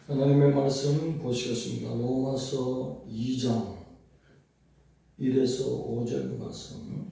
하나님의 말씀 보시겠습니다. 로마서 2장 1에서 5절 말씀.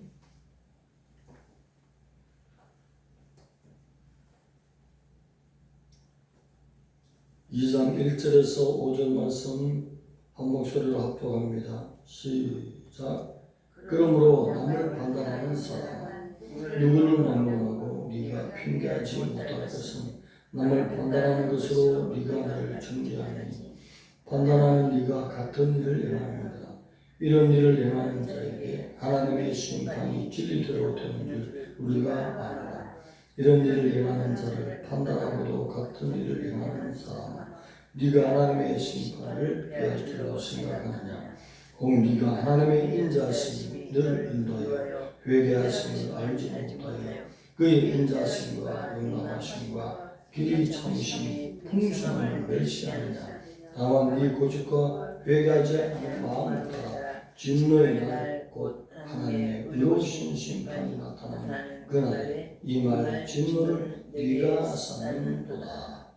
2장 1절에서 5절 말씀 한 목소리로 합독합니다. 시작. 그러므로 남을 판단하는 사람 누구를 만문하고 네가 핑계하지 못할 것은 남을 판단하는 것으로 네가 나를 정죄하니 판단하는 네가 같은 일을 행합니다. 이런 일을 행하는 자에게 하나님의 심판이 진리대로 되는 줄 우리가 아노라. 이런 일을 행하는 자를 판단하고도 같은 일을 행하는 사람아, 네가 하나님의 심판을 피할 줄로 생각하느냐? 혹 네가 하나님의 인자하심을 인도하여 회개하심을 알지 못하여 그의 인자하심과 용납하심과 길이 참으심이 풍성함을 멸시하느냐? 다만 네 고집과 회개하지 않은 마음을 따라 진노의 날 곧 하나님의 의로우신 심판이 나타나는 그날에 이 말 진노를 네가 쌓는도다.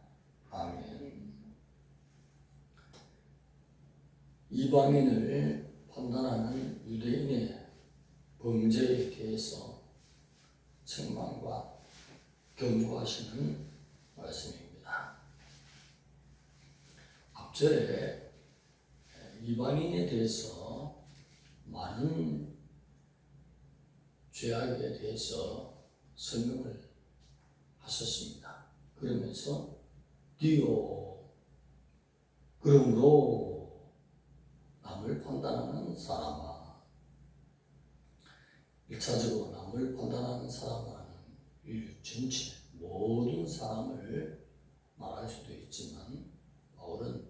아멘. 이방인을 판단하는 유대인의 범죄에 대해서 책망과 경고하시는 말씀입니다. 앞절에 이방인에 대해서 많은 죄악에 대해서 설명을 하셨습니다. 그러면서 그러므로 남을 판단하는 사람아, 1차적으로 남을 판단하는 사람은 인류 전체 모든 사람을 말할 수도 있지만 바울은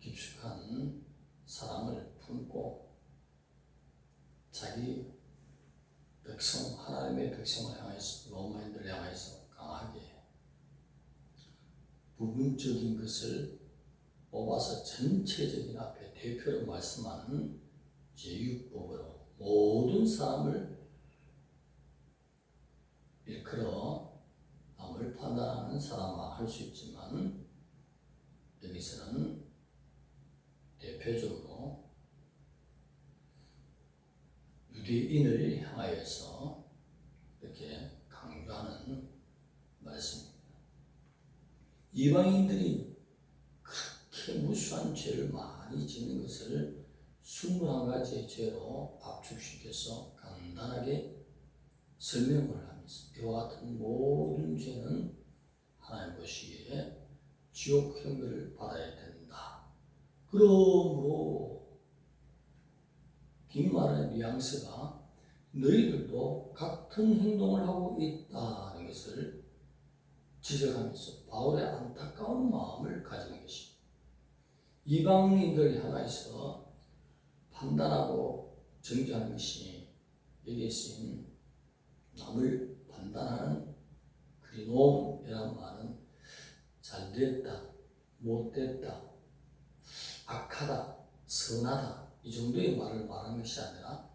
깊숙한 사랑을 품고 자기 백성, 하나님의 백성을 향해서, 로마인들을 향해서 강하게 부분적인 것을 뽑아서 전체적인 앞에 대표로 말씀하는 제육법으로 모든 사람을 일컬어 남을 판단하는 사람아 할 수 있지만, 여기서는 대표적으로 유대인을 향하여서 이렇게 강조하는 말씀입니다. 이방인들이 그렇게 무수한 죄를 많이 짓는 것을 21가지의 죄로 압축시켜서 간단하게 설명을 하면서 이와 같은 모든 죄는 하나님 보시기에 지옥 형벌을 받아야 된다. 그러므로 긴 말의 뉘앙스가 너희들도 같은 행동을 하고 있다는 것을 지적하면서 바울의 안타까운 마음을 가지는 것입니다. 이방인들 향해서 판단하고 정죄하는 것이 여기에 쓰인 남을 판단하는 그리노움이라는 말은 잘됐다, 못됐다, 악하다, 선하다 이 정도의 말을 말하는 것이 아니라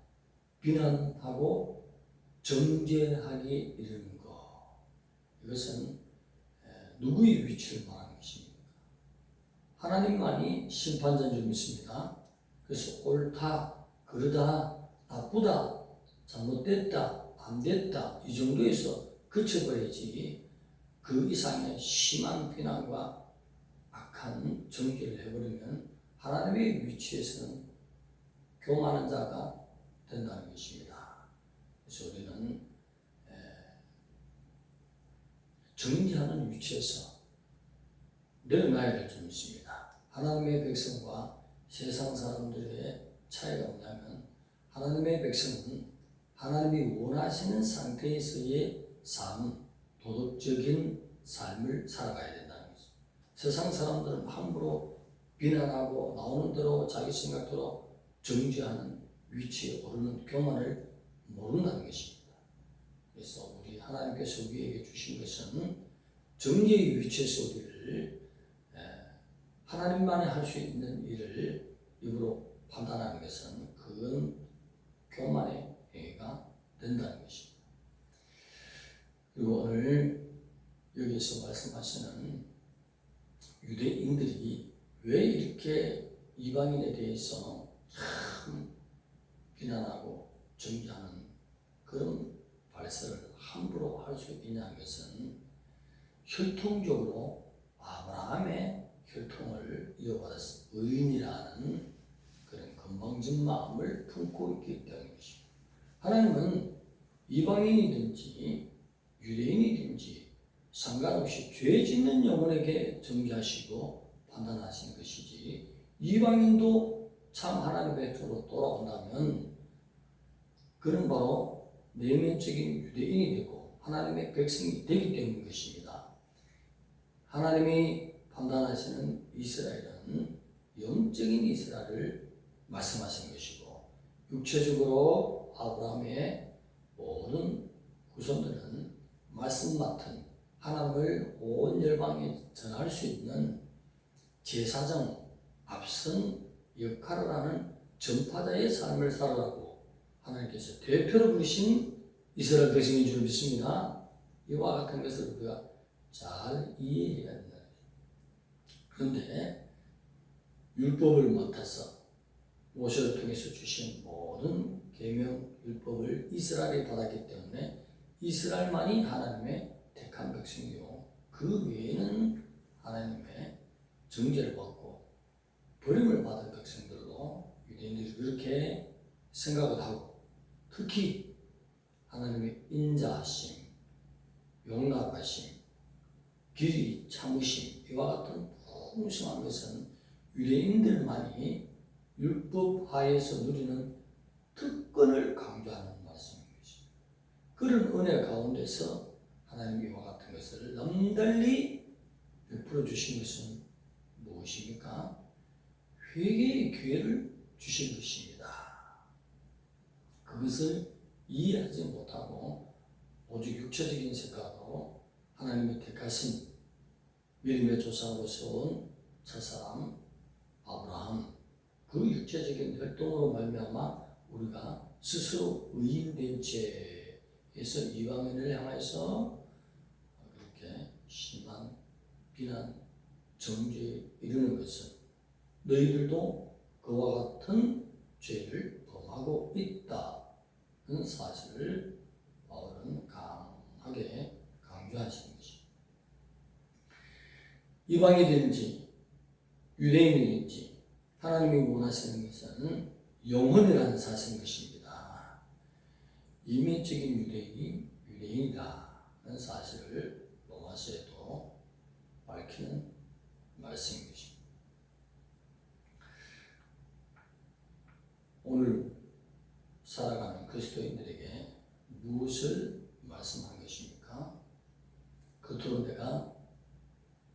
비난하고 정죄하기 이르는 것, 이것은 누구의 위치를 말하는 것입니까? 하나님만이 심판자인 줄 믿습니다. 그래서 옳다, 그르다, 나쁘다, 잘못됐다, 안됐다 이 정도에서 그쳐버리지 그 이상의 심한 비난과 악한 정죄를 해버리면 하나님의 위치에서는 교만한 자가 된다는 것입니다. 그래서 우리는 정죄하는 위치에서 내려놔야 될 줄 믿습니다. 하나님의 백성과 세상 사람들의 차이가 뭐냐면, 하나님의 백성은 하나님이 원하시는 상태에서의 삶, 도덕적인 삶을 살아가야 된다는 거죠. 세상 사람들은 함부로 비난하고 나오는 대로 자기 생각대로 정죄하는 위치에 오르는 교만을 모른다는 것입니다. 그래서 우리 하나님께서 우리에게 주신 것은 정죄의 위치에서 우리를 하나님만이 할 수 있는 일을 입으로 판단하는 것은 그건 교만의 행위가 된다는 것입니다. 그리고 오늘 여기서 말씀하시는 유대인들이 왜 이렇게 이방인에 대해서 참 비난하고 정죄하는 그런 발설을 함부로 할 수 있냐는 것은 혈통적으로 아브라함의 혈통을 이어받았을 의인이라는 그런 건방진 마음을 품고 있기 때문인 것입니다. 하나님은 이방인이든지 유대인이든지 상관없이 죄 짓는 영혼에게 정죄하시고 판단하시는 것이지, 이방인도 참 하나님의 쪽으로 돌아온다면 그는 바로 내면적인 유대인이 되고 하나님의 백성이 되기 때문인 것입니다. 하나님이 판단하시는 이스라엘은 영적인 이스라엘을 말씀하신 것이고, 육체적으로 아브라함의 모든 후손들은 말씀 맡은 하나님을 온 열방에 전할 수 있는 제사장 앞선 역할을 하는 전파자의 삶을 살아가고 하나님께서 대표로 부르신 이스라엘 백성인 줄 믿습니다. 이와 같은 것을 우리가 잘 이해해야 된다. 그런데 율법을 맡아서 모세를 통해서 주신 모든 계명 율법을 이스라엘이 받았기 때문에 이스라엘만이 하나님의 택한 백성이요, 그 외에는 하나님의 정죄를 받고 버림을 받은 백성들로 유대인들이 그렇게 생각을 하고, 특히 하나님의 인자하심, 용납하심, 길이 참으심, 이와 같은 풍성한 것은 유대인들만이 율법 하에서 누리는 특권을 강조하는 말씀인 것입니다. 그런 은혜 가운데서 하나님이 이와 같은 것을 남달리 베풀어 주신 것은 무엇입니까? 회개의 기회를 주신 것입니다. 그것을 이해하지 못하고 오직 육체적인 생각으로 하나님이 택하신 믿음의 조상으로서 온 첫사람 아브라함, 그 육체적인 활동으로 말미암아 우리가 스스로 의인된 채에서 이방인을 향해서 그렇게 심한 비난, 정죄에 이르는 것은 너희들도 그와 같은 죄를 범하고 있다는 사실을 바울은 강하게 강조하시는 것입니다. 이방인이든지 유대인이든지 하나님이 원하시는 것은 영혼이라는 사실인 것입니다. 이면적인 유대인이 유대인이라는 사실을 로마서에도 밝히는 말씀인 것입니다. 오늘 살아가는 그리스도인들에게 무엇을 말씀한 것입니까? 겉으로 내가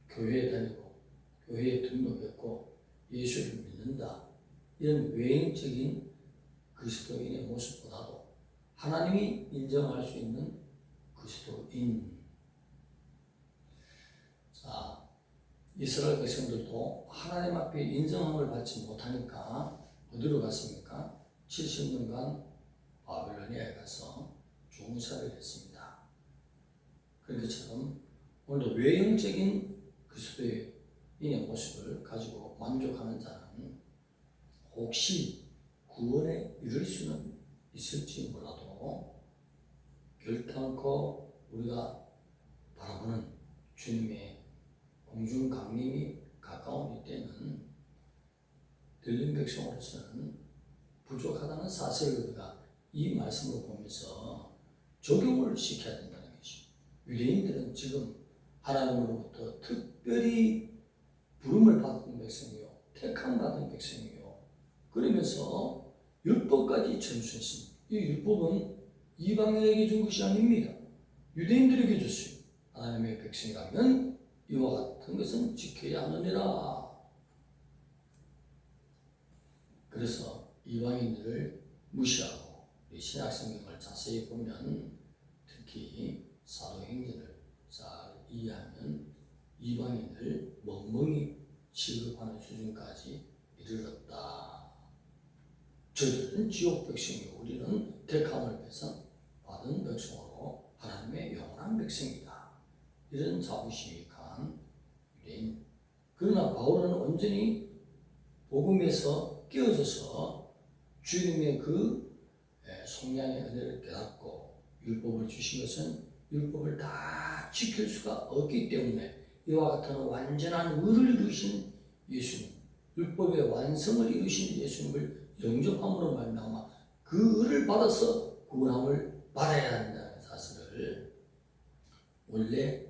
교회에 다니고 교회에 등록했고 예수를 믿는다, 이런 외형적인 그리스도인의 모습보다도 하나님이 인정할 수 있는 그리스도인. 자, 이스라엘 백성들도 하나님 앞에 인정함을 받지 못하니까 어디로 갔습니까? 70년간 바벨로니아에 가서 종살이를 했습니다. 그런 것처럼 오늘도 외형적인 그리스도인의 모습을 가지고 만족하는 자는 혹시 구원에 이를 수는 있을지 몰라도 결단코 우리가 바라보는 주님의 공중 강림이 가까운 이때는 들린 백성으로서는 부족하다는 사실을 우리가 이 말씀을 보면서 적용을 시켜야 된다는 것입니다. 유대인들은 지금 하나님으로부터 특별히 부름을 받은 백성이요, 택함 받은 백성이요, 그러면서 율법까지 전수했습니다. 이 율법은 이방인에게 준 것이 아닙니다. 유대인들에게 줬어요. 하나님의 백성이라면 이와 같은 것은 지켜야 하느니라. 그래서 이방인들을 무시하고 신약 성경을 자세히 보면, 특히 사도행전을 잘 이해하면 이방인을 멍멍이 취급하는 수준까지 이르렀다. 저들은 지옥 백성이고 우리는 택함을 빼서 받은 백성으로 하나님의 영원한 백성이다. 이런 자부심이 강한 유대인, 그러나 바울은 온전히 복음에서 깨어져서 주님의 그 속량의 은혜를 깨닫고 율법을 주신 것은 율법을 다 지킬 수가 없기 때문에 이와 같은 완전한 의를 이루신 예수님, 율법의 완성을 이루신 예수님을 영접함으로 말미암아 그 의를 받아서 구원함을 받아야 한다는 사실을 원래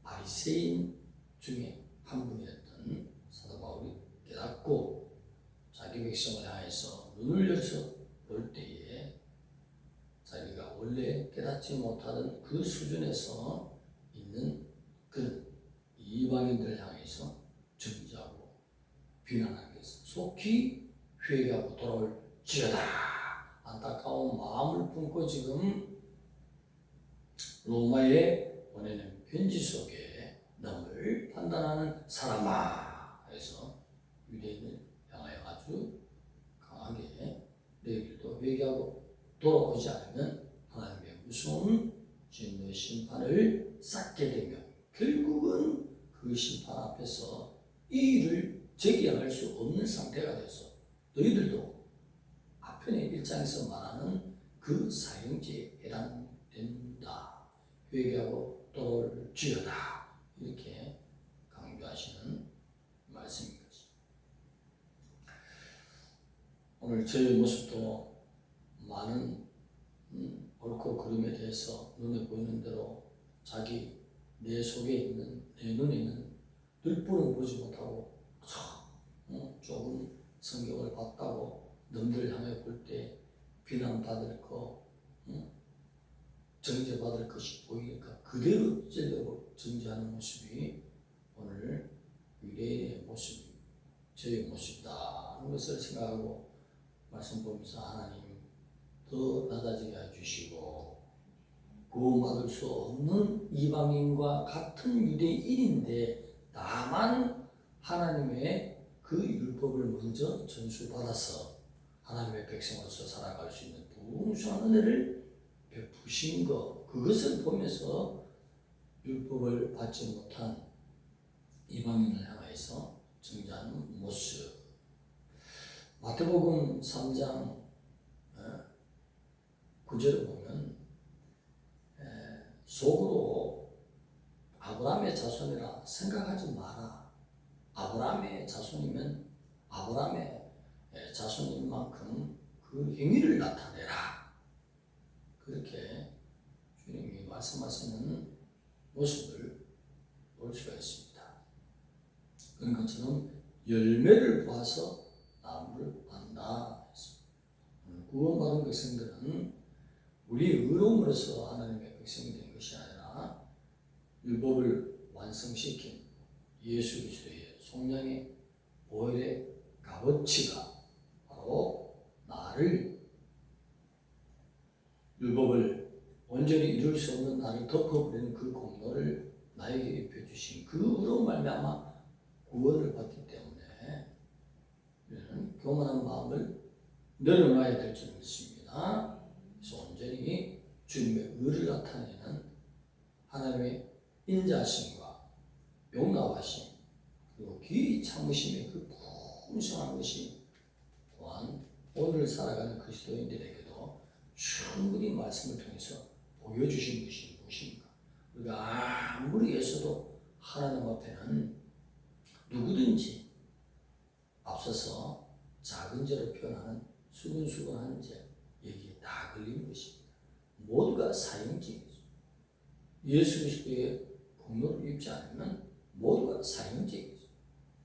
바리새인 중에 한 분이었던 사도 바울이 깨닫고 자기 백성을 향해서 눈을 열어서 볼 때에 자기가 원래 깨닫지 못하던 그 수준에서 있는 그 이방인들을 향해서 정죄하고 비난하기 위해서 속히 회개하고 돌아올지어다 안타까운 마음을 품고 지금 로마에 보내는 편지 속에 너를 판단하는 사람아 해서 유대인을 향하여 아주 강하게 너희들도 회개하고 돌아오지 않으면 하나님의 무서운 진노의 심판을 쌓게 되며 결국은 그 심판 앞에서 이 일을 제기할 수 없는 상태가 돼서 너희들도 앞편의 1장에서 말하는 그 사형제에 해당된다. 회개하고 돌아올지어다. 이렇게 강조하시는 말씀인 것입니다. 오늘 저의 모습도 많은 옳고 그름에 대해서 눈에 보이는 대로 자기 내 속에 있는 내 눈에 있는 뜰불은 보지 못하고 조금 성경을 봤다고 남들 향해 볼 때 비난받을 거 정죄받을 것이 보이니까 그대로 찔려고 정죄하는 모습이 오늘 유대인의 모습이 저의 모습이다 하는 것을 생각하고 말씀 보면서 하나님 더 낮아지게 해주시고 구원받을 수 없는 이방인과 같은 유대인인데 다만 하나님의 그 율법을 먼저 전수받아서 하나님의 백성으로서 살아갈 수 있는 풍성한 은혜를 베푸신 것 그것을 보면서 율법을 받지 못한 이방인을 향해서 정죄하는 모습 마태복음 3장 9절을 보면 속으로 아브라함의 자손이라 생각하지 마라. 아브라함의 자손이면 아브라함의 자손인 만큼 그 행위를 나타내라. 그렇게 주님이 말씀하시는 모습을 볼 수가 있습니다. 그런 것처럼 열매를 보아서 나무를 안다. 구원받은 백성들은 우리 의로움으로서 하나님의 백성이 된 것이 아니라 율법을 완성시킨 예수 그리스도의 속량의 보혈의 값어치가 바로 나를 율법을 온전히 이룰 수 없는 나를 덮어버리는 그 공로를 나에게 입혀주신 그 의로운 말미암아 구원을 받기 때문에 우리는 교만한 마음을 내려놔야 될 줄 믿습니다. 그래서 온전히 주님의 의를 나타내는 하나님의 인자하심과 용납하심 그리고 길이 참으심의 그 풍성한 것이 또한 오늘 살아가는 그리스도인들에게도 충분히 말씀을 통해서 보여주신 것이 무엇입니까? 우리가 아무리 애써도 하나님 앞에는 누구든지 앞서서 작은 죄로 표현하는 수근수근한 죄 여기에 다 걸리는 것입니다. 모두가 사형죄이죠. 예수 그리스도의 공로를 입지 않으면 모두가 사형죄이죠.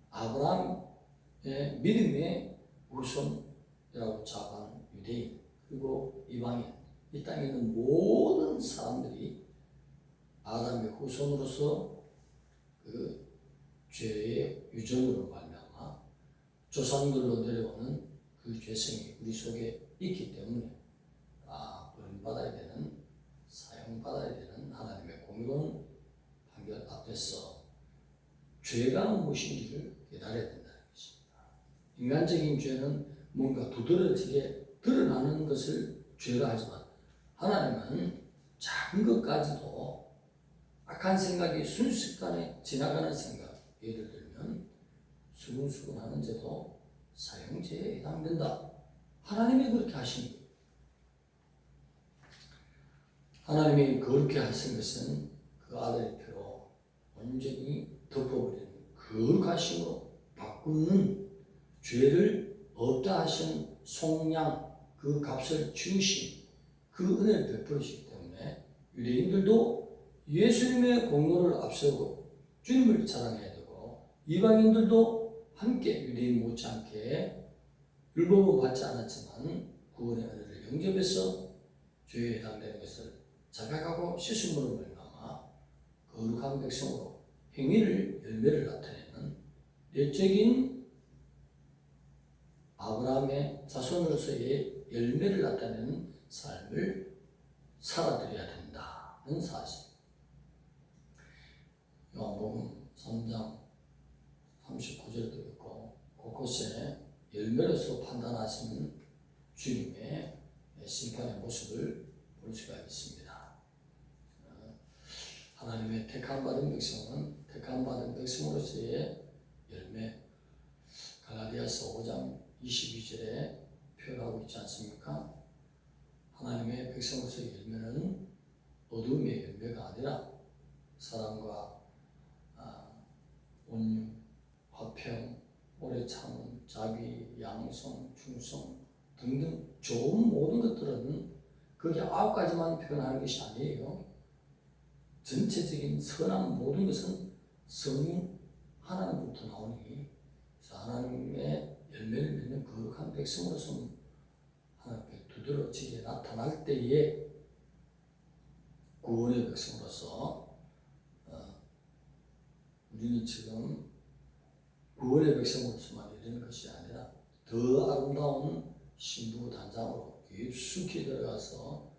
아브라함의 믿음의 후손이라고 자부하는 유대인 그리고 이방인 이 땅에 있는 모든 사람들이 아담의 후손으로서 그 죄의 유전으로 말미암아 조상들로 내려오는 그 죄성이 우리 속에 있기 때문에 버림받아야 되는 사용받아야 되는 하나님의 공의로운 판결 앞에서 죄가 무엇인지를 깨달아야 된다는 것입니다. 인간적인 죄는 뭔가 두드러지게 드러나는 것을 죄라 하지만 하나님은 작은 것까지도 악한 생각이 순식간에 지나가는 생각 예를 들면 수근수근 하는 죄도 사형죄에 해당된다. 하나님이 그렇게 하신 거예요. 하나님이 그렇게 하신 것은 그 아들의 피로 완전히 덮어버리는 거룩하심으로 바꾸는 죄를 없다 하신 속량 그 값을 주신 그 은혜를 베풀으시기 때문에 유대인들도 예수님의 공로를 앞세우고 주님을 자랑해야 되고 이방인들도 함께 유대인 못지않게 율법은 받지 않았지만 구원의 은혜를 영접해서 죄에 해당되는 것을 자백하고 씻음으로 말미암아 거룩한 백성으로 행위를 열매를 나타내는 내적인 아브라함의 자손으로서의 열매를 나타내는 삶을 살아드려야 된다는 사실. 요한복음 3장 39절도 있고 곳곳에 열매로서 판단하시는 주님의 심판의 모습을 볼 수가 있습니다. 하나님의 택함받은 백성은 택함받은 백성으로서의 열매, 갈라디아서 5장 22절에 표현하고 있지 않습니까? 하나님의 백성으로서의 열매는 어둠의 열매가 아니라 사랑과 온유, 화평, 오래 참음, 자비, 양성, 충성 등등 좋은 모든 것들은 그게 9가지만 표현하는 것이 아니에요. 전체적인 선한 모든 것은 성인 하나님부터 나오니 하나님의 열매를 맺는 거룩한 백성으로서 하나님께 두드러지게 나타날 때에 구원의 백성으로서 우리는 지금 구원의 백성으로서만 이르는 것이 아니라 더 아름다운 신부 단장으로 깊숙이 들어가서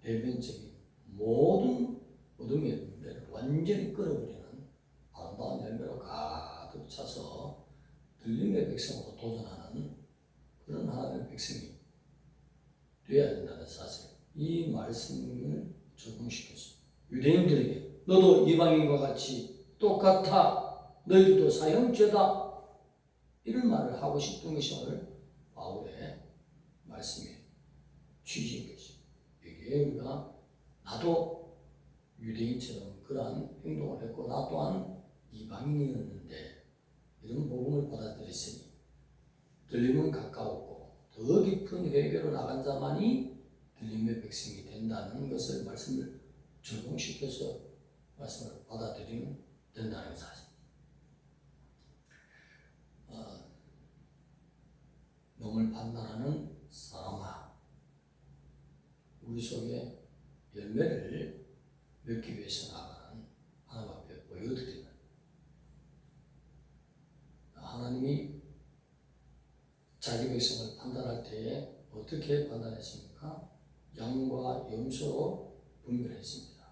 내면적인 모든 어둠의 열매를 완전히 끌어버리는 아름다운 열매로 가득 차서 들림의 백성으로 도전하는 그런 하나님의 백성이 되어야 된다는 사실. 이 말씀을 적용시켜서 유대인들에게 너도 이방인과 같이 똑같아. 너희들도 사형죄다. 이런 말을 하고 싶은 것이 오늘 바울의 말씀의 취지인 것이. 여기에 우리가 나도 유대인처럼 그러한 행동을 했고 나 또한 이방인이었는데 이런 복음을 받아들였으니 들림은 가까웠고 더 깊은 회개로 나간 자만이 들림의 백성이 된다는 것을 말씀을 적용시켜서 말씀을 받아들이면 된다는 사실. nom을 판단하는 사람아, 우리 속에 열매를 맺기 위해서 나가는 하나님 앞에 보여드리는 하나님이 자기 백성을 판단할 때에 어떻게 판단했습니까? 양과 염소로 분별했습니다.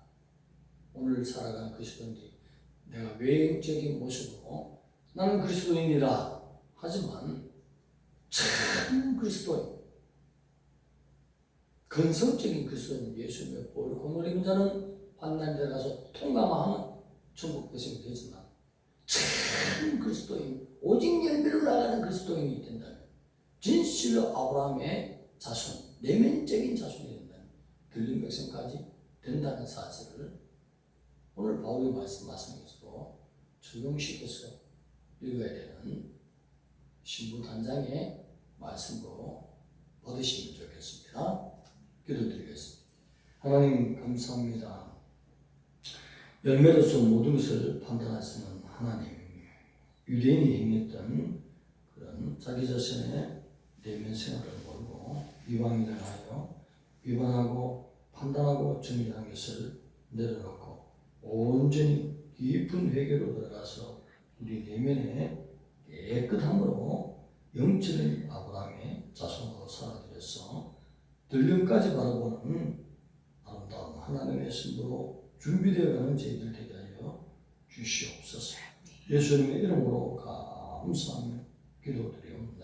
오늘 살아가는 그리스도인들이 내가 외형적인 모습으로 나는 그리스도인이라 하지만 참 그리스도인, 근성적인 그리스도인 예수님의 보혈을 공로를 입은 자는 환난에 가서 통감하면 천국 백성이 되지만 참 그리스도인, 오직 열매로 나가는 그리스도인이 된다면 진실로 아브라함의 자손, 내면적인 자손이 된다면 들린 백성까지 된다는 사실을 오늘 바울이 말씀하신 것으로 적용시켜서 읽어야 되는 신부 단장의 말씀으로 받으시면 좋겠습니다. 기도드리겠습니다. 하나님 감사합니다. 열매로서 모든 것을 판단하시는 하나님, 유대인이 행했던 그런 자기 자신의 내면 생활을 모르고 이방인을 하여 위반하고 판단하고 정죄한 것을 내려놓고 온전히 깊은 회개로 들어가서 우리 내면에 깨끗함으로 영적인 아브라함의 자손으로 살아들여서 들림까지 바라보는 아름다운 하나님의 신부로 준비되어가는 저희들 되게 하여 주시옵소서. 예수님의 이름으로 감사하며 기도드리옵나이다.